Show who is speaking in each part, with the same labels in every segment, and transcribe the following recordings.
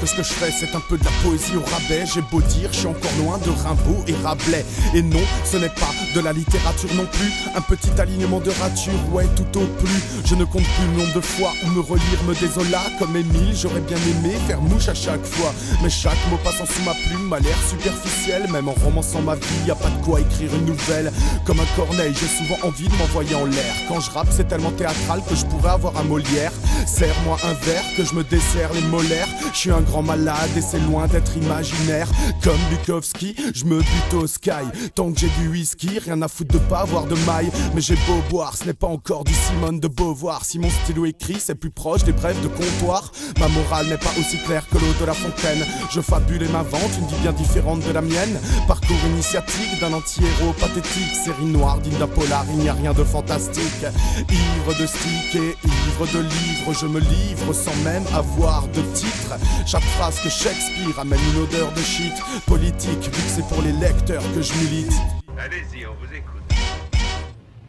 Speaker 1: que ce que je fais c'est un peu de la poésie au rabais. J'ai beau dire, je suis encore loin de Rimbaud et Rabelais. Et non, ce n'est pas de la littérature non plus. Un petit alignement de rature, ouais tout au plus. Je ne compte plus le nombre de fois où me relire me désola. Comme Émile, j'aurais bien aimé faire mouche à chaque fois. Mais chaque mot passant sous ma plume m'a l'air superficiel. Même en romançant ma vie, y a pas de quoi écrire une nouvelle. Comme un Corneille, j'ai souvent envie de m'envoyer en l'air. Quand je rappe, c'est tellement théâtral que je pourrais avoir un Molière. Serre-moi un verre que je me desserre les molaires. Je suis un grand malade et c'est loin d'être imaginaire. Comme Bukowski, je me bute au sky. Tant que j'ai du whisky, rien à foutre de pas avoir de maille. Mais j'ai beau boire, ce n'est pas encore du Simone de Beauvoir. Si mon stylo écrit, c'est plus proche des brèves de comptoir. Ma morale n'est pas aussi claire que l'eau de la fontaine. Je fabule et m'invente une vie bien différente de la mienne. Parcours initiatique d'un anti-héros pathétique. Série noire digne d'un polar, il n'y a rien de fantastique. Ivre de stick et ivre de livres, je me livre sans même avoir de titre. Chaque phrase que Shakespeare amène une odeur de shit politique, vu que c'est pour les lecteurs que je milite.
Speaker 2: Allez-y, on vous écoute.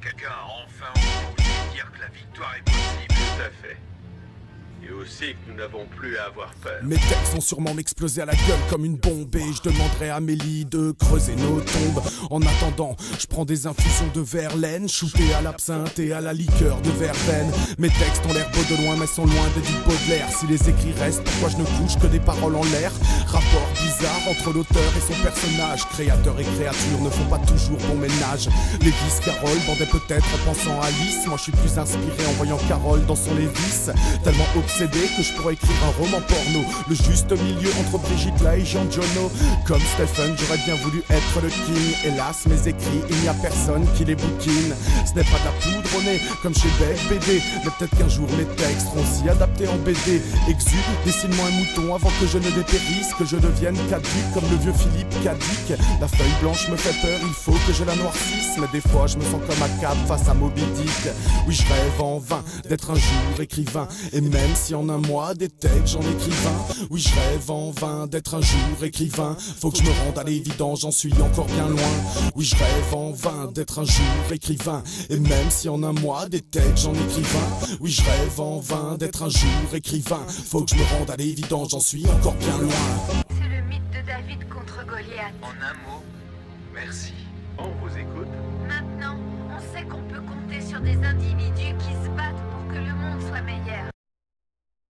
Speaker 2: Quelqu'un a enfin osé dire que la victoire est possible. Tout à fait. Et aussi que nous n'avons plus à avoir peur.
Speaker 1: Mes textes vont sûrement m'exploser à la gueule comme une bombe. Et je demanderai à Mélie de creuser nos tombes. En attendant, je prends des infusions de verlaine, shooté à l'absinthe et à la liqueur de verveine. Mes textes ont l'air beaux de loin mais sont loin d'Édith Baudelaire. Si les écrits restent, pourquoi je ne couche que des paroles en l'air? Rapport bizarre entre l'auteur et son personnage. Créateur et créature ne font pas toujours bon ménage. Lévis Carole bandait peut-être en pensant à Alice. Moi je suis plus inspiré en voyant Carole dans son Lévis. Tellement obsédé que je pourrais écrire un roman porno. Le juste milieu entre Brigitte Lahaie et Jean Giono. Comme Stephen, j'aurais bien voulu être le king. Hélas, mes écrits, il n'y a personne qui les bouquine. Ce n'est pas de la poudre au nez, comme chez Beck BD. Mais peut-être qu'un jour mes textes seront aussi adaptés en BD. Exu, dessine-moi un mouton avant que je ne dépérisse. Que je devienne caduque comme le vieux Philippe Cadic. La feuille blanche me fait peur, il faut que je la noircisse. Mais des fois je me sens comme un cap face à Moby Dick. Oui, je rêve en vain d'être un jour écrivain. Et même si en un mois des textes j'en écris 20. Oui, je rêve en vain d'être un jour écrivain. Faut que je me rende à l'évident, j'en suis encore bien loin. Oui, je rêve en vain d'être un jour écrivain. Et même si en un mois des textes j'en écris 20. Oui, je rêve en vain d'être un jour écrivain. Faut que je me rende à l'évident, j'en suis encore bien loin.
Speaker 3: C'est le mythe de David contre Goliath.
Speaker 2: En un mot, merci. On vous écoute.
Speaker 3: Maintenant, on sait qu'on peut compter sur des individus qui se battent pour que le monde soit meilleur.